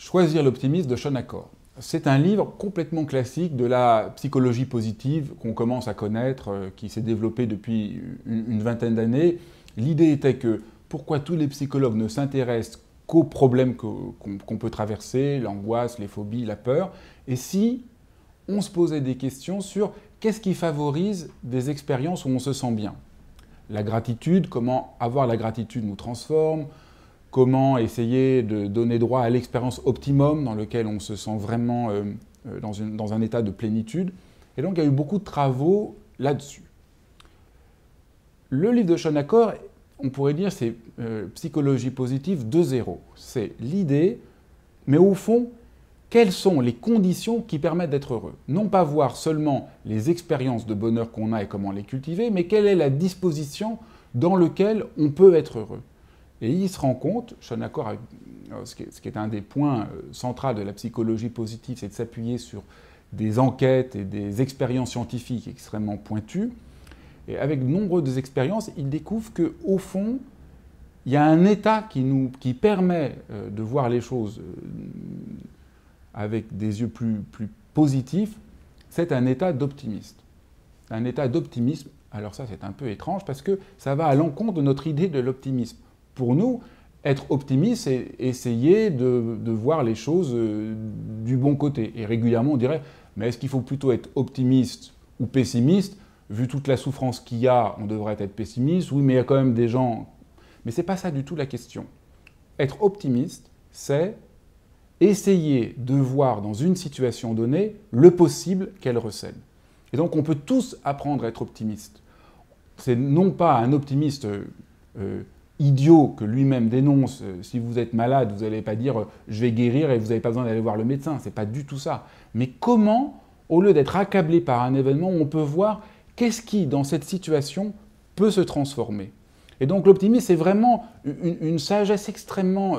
Choisir l'optimisme de Shawn Achor. C'est un livre complètement classique de la psychologie positive qu'on commence à connaître, qui s'est développé depuis une vingtaine d'années. L'idée était que pourquoi tous les psychologues ne s'intéressent qu'aux problèmes qu'on peut traverser, l'angoisse, les phobies, la peur, et si on se posait des questions sur qu'est-ce qui favorise des expériences où on se sent bien. La gratitude, comment avoir la gratitude nous transforme, comment essayer de donner droit à l'expérience optimum dans lequel on se sent vraiment dans un état de plénitude. Et donc il y a eu beaucoup de travaux là-dessus. Le livre de Shawn Achor, on pourrait dire, c'est psychologie positive 2.0. C'est l'idée, mais au fond, quelles sont les conditions qui permettent d'être heureux? Non pas voir seulement les expériences de bonheur qu'on a et comment les cultiver, mais quelle est la disposition dans laquelle on peut être heureux. Et il se rend compte, Shawn Achor, ce qui est un des points centraux de la psychologie positive, c'est de s'appuyer sur des enquêtes et des expériences scientifiques extrêmement pointues. Et avec de nombreuses expériences, il découvre qu'au fond, il y a un état qui permet de voir les choses avec des yeux plus positifs, c'est un état d'optimisme. Un état d'optimisme, alors ça c'est un peu étrange parce que ça va à l'encontre de notre idée de l'optimisme. Pour nous, être optimiste, c'est essayer de voir les choses du bon côté. Et régulièrement, on dirait, mais est-ce qu'il faut plutôt être optimiste ou pessimiste? Vu toute la souffrance qu'il y a, on devrait être pessimiste. Oui, mais il y a quand même des gens... Mais ce n'est pas ça du tout la question. Être optimiste, c'est essayer de voir dans une situation donnée le possible qu'elle recèle. Et donc, on peut tous apprendre à être optimiste. C'est non pas un optimiste... idiot que lui-même dénonce, si vous êtes malade, vous n'allez pas dire « je vais guérir » et vous n'avez pas besoin d'aller voir le médecin. Ce n'est pas du tout ça. Mais comment, au lieu d'être accablé par un événement, on peut voir qu'est-ce qui, dans cette situation, peut se transformer. Et donc l'optimisme, c'est vraiment une sagesse extrêmement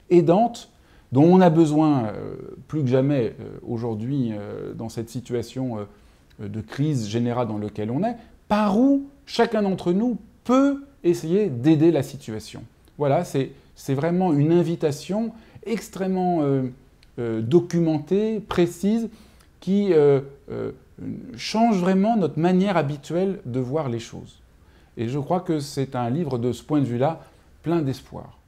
aidante dont on a besoin plus que jamais aujourd'hui dans cette situation de crise générale dans laquelle on est, par où chacun d'entre nous peut essayer d'aider la situation. Voilà, c'est vraiment une invitation extrêmement documentée, précise, qui change vraiment notre manière habituelle de voir les choses. Et je crois que c'est un livre de ce point de vue-là plein d'espoir.